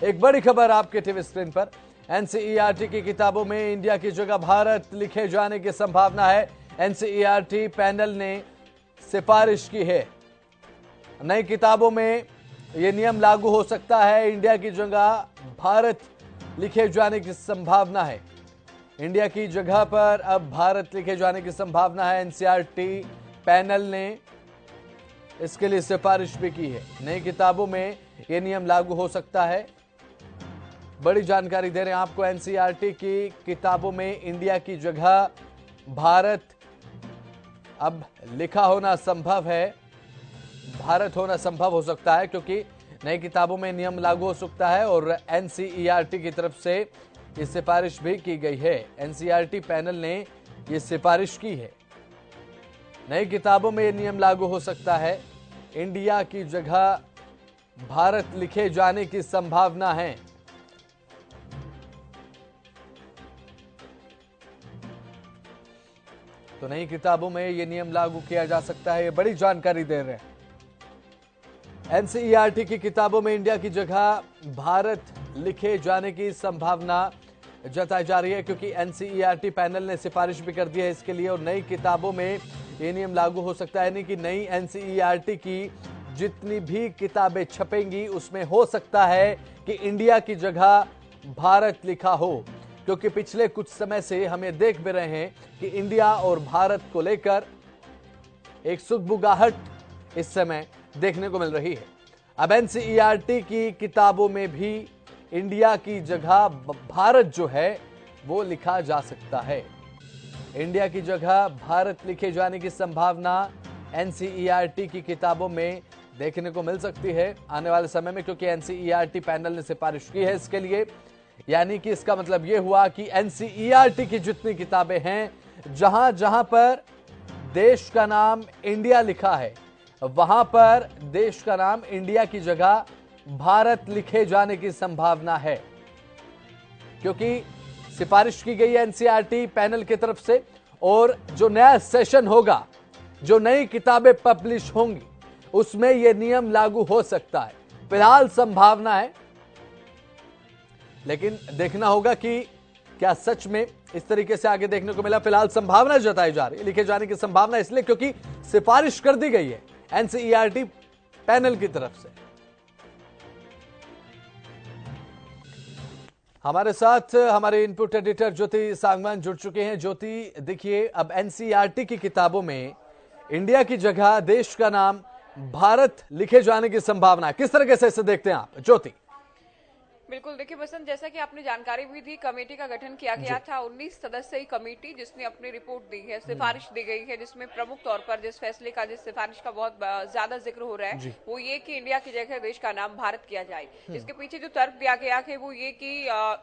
एक बड़ी खबर आपके टीवी स्क्रीन पर। एनसीईआरटी की किताबों में इंडिया की जगह भारत लिखे जाने की संभावना है। एनसीईआरटी पैनल ने सिफारिश की है। नई किताबों में यह नियम लागू हो सकता है। इंडिया की जगह भारत लिखे जाने की संभावना है। इंडिया की जगह पर अब भारत लिखे जाने की संभावना है। एनसीईआरटी पैनल ने इसके लिए सिफारिश भी की है। नई किताबों में यह नियम लागू हो सकता है। बड़ी जानकारी दे रहे हैं आपको। एनसीईआरटी की किताबों में इंडिया की जगह भारत अब लिखा होना संभव है। भारत होना संभव हो सकता है क्योंकि नई किताबों में नियम लागू हो सकता है और एनसीईआरटी की तरफ से ये सिफारिश भी की गई है। एनसीईआरटी पैनल ने ये सिफारिश की है। नई किताबों में ये नियम लागू हो सकता है। इंडिया की जगह भारत लिखे जाने की संभावना है। तो नई किताबों में यह नियम लागू किया जा सकता है। ये बड़ी जानकारी दे रहे हैं। एनसीईआरटी की किताबों में इंडिया की जगह भारत लिखे जाने की संभावना जताई जा रही है क्योंकि एनसीईआरटी पैनल ने सिफारिश भी कर दी है इसके लिए। और नई किताबों में ये नियम लागू हो सकता है, यानी कि नई एनसीईआरटी की जितनी भी किताबें छपेंगी उसमें हो सकता है कि इंडिया की जगह भारत लिखा हो, क्योंकि पिछले कुछ समय से हम ये देख भी रहे हैं कि इंडिया और भारत को लेकर एक सुगबुगाहट इस समय देखने को मिल रही है। अब एनसीईआरटी की किताबों में भी इंडिया की जगह भारत जो है वो लिखा जा सकता है। इंडिया की जगह भारत लिखे जाने की संभावना एनसीईआरटी की किताबों में देखने को मिल सकती है आने वाले समय में, क्योंकि एनसीईआरटी पैनल ने सिफारिश की है इसके लिए। यानी कि इसका मतलब यह हुआ कि एनसीईआरटी की जितनी किताबें हैं जहां जहां पर देश का नाम इंडिया लिखा है वहां पर देश का नाम इंडिया की जगह भारत लिखे जाने की संभावना है, क्योंकि सिफारिश की गई है एनसीईआरटी पैनल की तरफ से। और जो नया सेशन होगा, जो नई किताबें पब्लिश होंगी, उसमें यह नियम लागू हो सकता है। फिलहाल संभावना है, लेकिन देखना होगा कि क्या सच में इस तरीके से आगे देखने को मिला। फिलहाल संभावना जताई जा रही है, लिखे जाने की संभावना, इसलिए क्योंकि सिफारिश कर दी गई है एनसीईआरटी पैनल की तरफ से। हमारे साथ हमारे इनपुट एडिटर ज्योति सांगवान जुड़ चुके हैं। ज्योति, देखिए, अब एनसीईआरटी की किताबों में इंडिया की जगह देश का नाम भारत लिखे जाने की संभावना, किस तरह से इसे देखते हैं आप ज्योति? बिल्कुल, देखिए बसंत, जैसा कि आपने जानकारी भी दी, कमेटी का गठन किया गया था 19 सदस्यीय कमेटी, जिसने अपनी रिपोर्ट दी है, सिफारिश दी गई है, जिसमें प्रमुख तौर पर जिस फैसले का, जिस सिफारिश का बहुत ज्यादा जिक्र हो रहा है वो ये कि इंडिया की जगह देश का नाम भारत किया जाए। इसके पीछे जो तर्क दिया गया है वो ये कि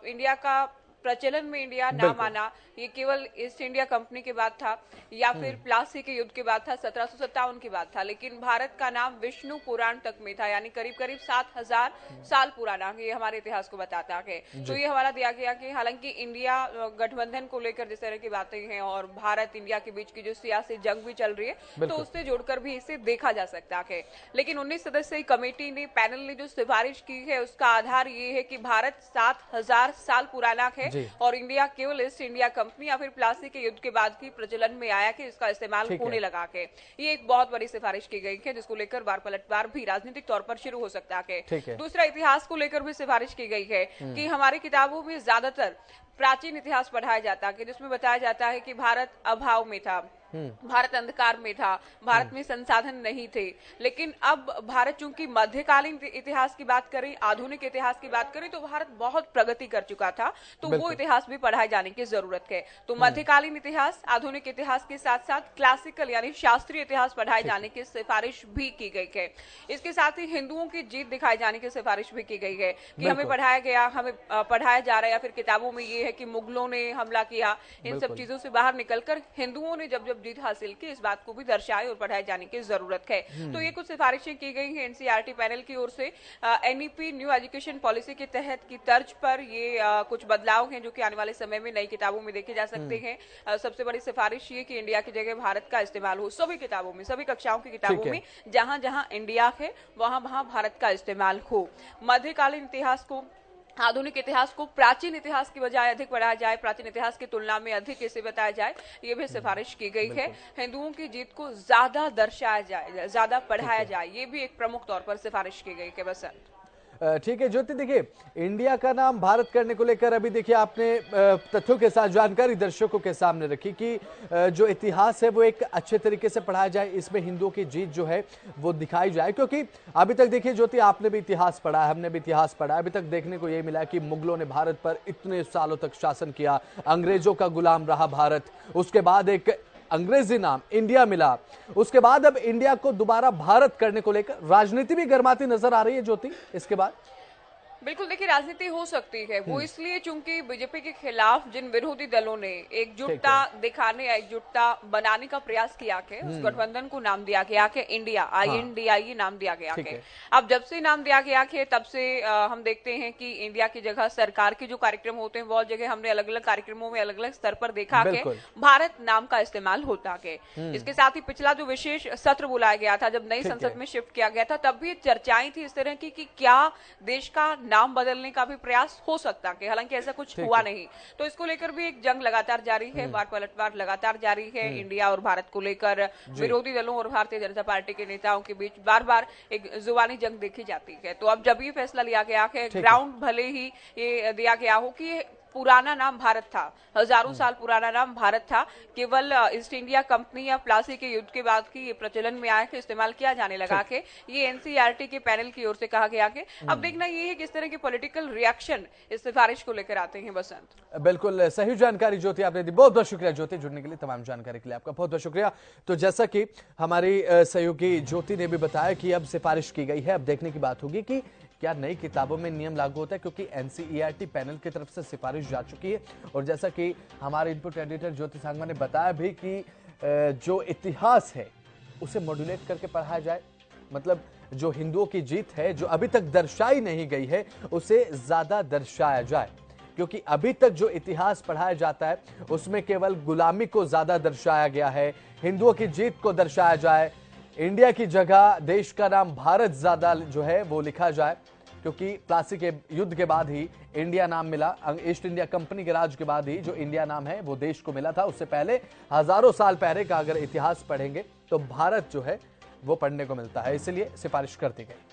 इंडिया का प्रचलन में इंडिया नाम आना ये केवल ईस्ट इंडिया कंपनी के बाद था या फिर प्लासी के युद्ध के बाद था, 1757 की बात था, लेकिन भारत का नाम विष्णु पुराण तक में था, यानी करीब करीब 7000 साल पुराना। ये हमारे इतिहास को बताता है। तो ये हवाला दिया गया कि हालांकि इंडिया गठबंधन को लेकर जिस तरह की बातें हैं और भारत इंडिया के बीच की जो सियासी जंग भी चल रही है, तो उससे जोड़कर भी इसे देखा जा सकता है। लेकिन 19 सदस्यीय कमेटी ने, पैनल ने जो सिफारिश की है उसका आधार ये है कि भारत 7000 साल पुराना है और इंडिया केवल ईस्ट इंडिया कंपनी या फिर प्लासी के युद्ध के बाद की प्रचलन में आया कि इसका इस्तेमाल होने लगा के। ये एक बहुत बड़ी सिफारिश की गई है जिसको लेकर बार पलटवार भी राजनीतिक तौर पर शुरू हो सकता है। दूसरा, इतिहास को लेकर भी सिफारिश की गई है कि हमारी किताबों में ज्यादातर प्राचीन इतिहास पढ़ाया जाता है, जिसमें बताया जाता है कि भारत अभाव में था, भारत अंधकार में था, भारत में संसाधन नहीं थे। लेकिन अब भारत चूंकि मध्यकालीन इतिहास की बात करें, आधुनिक इतिहास की बात करें, तो भारत बहुत प्रगति कर चुका था, तो वो इतिहास भी पढ़ाए जाने की जरूरत है। तो मध्यकालीन इतिहास, आधुनिक इतिहास के साथ साथ क्लासिकल यानी शास्त्रीय इतिहास पढ़ाए जाने की सिफारिश भी की गई है। इसके साथ ही हिंदुओं की जीत दिखाई जाने की सिफारिश भी की गई है कि हमें पढ़ाया गया, हमें पढ़ाया जा रहा है, या फिर किताबों में ये है कि मुगलों ने हमला किया, इन सब चीजों से बाहर निकलकर हिंदुओं ने जब जीत हासिल की, इस बात को भी दर्शाए और पढ़ाए जाने की जरूरत है। तो ये कुछ सिफारिशें की गई हैं एनसीईआरटी पैनल की ओर से। एनईपी न्यू एजुकेशन पॉलिसी के तहत की तर्ज पर ये कुछ बदलाव हैं जो कि आने वाले समय में नई किताबों में देखे जा सकते हैं। सबसे बड़ी सिफारिश ये कि इंडिया की जगह भारत का इस्तेमाल हो सभी किताबों में, सभी कक्षाओं की किताबों में, जहां जहां इंडिया है वहां वहां भारत का इस्तेमाल हो। मध्यकालीन इतिहास को आधुनिक इतिहास को प्राचीन इतिहास की बजाय अधिक पढ़ाया जाए, प्राचीन इतिहास की तुलना में अधिक इसे बताया जाए, ये भी सिफारिश की गई है। हिंदुओं की जीत को ज्यादा दर्शाया जाए, ज्यादा पढ़ाया जाए, ये भी एक प्रमुख तौर पर सिफारिश की गई है। बसंत ठीक है ज्योति, देखिए इंडिया का नाम भारत करने को लेकर अभी देखिए आपने तथ्यों के साथ जानकारी दर्शकों के सामने रखी कि जो इतिहास है वो एक अच्छे तरीके से पढ़ाया जाए, इसमें हिंदुओं की जीत जो है वो दिखाई जाए। क्योंकि अभी तक देखिए ज्योति, आपने भी इतिहास पढ़ा है, हमने भी इतिहास पढ़ा है, अभी तक देखने को यही मिला कि मुगलों ने भारत पर इतने सालों तक शासन किया, अंग्रेजों का गुलाम रहा भारत, उसके बाद एक अंग्रेजी नाम इंडिया मिला, उसके बाद अब इंडिया को दोबारा भारत करने को लेकर राजनीति भी गर्माती नजर आ रही है ज्योति इसके बाद। बिल्कुल, देखिए राजनीति हो सकती है वो इसलिए चूंकि बीजेपी के खिलाफ जिन विरोधी दलों ने एकजुटता दिखाने, एकजुटता बनाने का प्रयास किया के उस गठबंधन को नाम दिया गया कि इंडिया, INDIE नाम दिया गया के। अब जब से नाम दिया गया के तब से हम देखते हैं कि इंडिया की जगह सरकार के जो कार्यक्रम होते हैं, बहुत जगह हमने अलग अलग कार्यक्रमों में अलग अलग स्तर पर देखा के भारत नाम का इस्तेमाल होता के। इसके साथ ही पिछला जो विशेष सत्र बुलाया गया था, जब नई संसद में शिफ्ट किया गया था, तब भी चर्चाएं थी इस तरह की कि क्या देश का नाम बदलने का भी प्रयास हो सकता है, हालांकि ऐसा कुछ हुआ नहीं। तो इसको लेकर भी एक जंग लगातार जारी है, बार पलटवार लगातार जारी है इंडिया और भारत को लेकर। विरोधी दलों और भारतीय जनता पार्टी के नेताओं के बीच बार बार एक जुबानी जंग देखी जाती है। तो अब जब ये फैसला लिया गया है, ग्राउंड भले ही ये दिया गया हो कि पुराना नाम भारत था, हजारों साल पुराना नाम भारत था, केवल ईस्ट इंडिया कंपनी या प्लासी के युद्ध के बाद की ये प्रचलन में आया कि इस्तेमाल किया जाने लगा कि ये NCERT के पैनल की ओर से कहा गया कि अब देखना ये है किस तरह के पॉलिटिकल रिएक्शन इस सिफारिश को लेकर आते हैं। बसंत बिल्कुल सही जानकारी ज्योति आपने दी, बहुत बहुत शुक्रिया ज्योति जुड़ने के लिए, तमाम जानकारी के लिए आपका बहुत बहुत शुक्रिया। तो जैसा कि हमारी सहयोगी ज्योति ने भी बताया कि अब सिफारिश की गई है, अब देखने की बात होगी कि क्या नई किताबों में नियम लागू होता है, क्योंकि NCERT पैनल की तरफ से सिफारिश जा चुकी है। और जैसा कि हमारे इनपुट एडिटर ज्योति सांगमा ने बताया भी कि जो इतिहास है उसे मॉड्यूलेट करके पढ़ाया जाए, मतलब जो हिंदुओं की जीत है जो अभी तक दर्शाई नहीं गई है उसे ज्यादा दर्शाया जाए, क्योंकि अभी तक जो इतिहास पढ़ाया जाता है उसमें केवल गुलामी को ज्यादा दर्शाया गया है, हिंदुओं की जीत को दर्शाया जाए, इंडिया की जगह देश का नाम भारत ज्यादा जो है वो लिखा जाए, क्योंकि प्लासी के युद्ध के बाद ही इंडिया नाम मिला, ईस्ट इंडिया कंपनी के राज के बाद ही जो इंडिया नाम है वो देश को मिला था। उससे पहले हजारों साल पहले का अगर इतिहास पढ़ेंगे तो भारत जो है वो पढ़ने को मिलता है, इसलिए सिफारिश कर दी गई।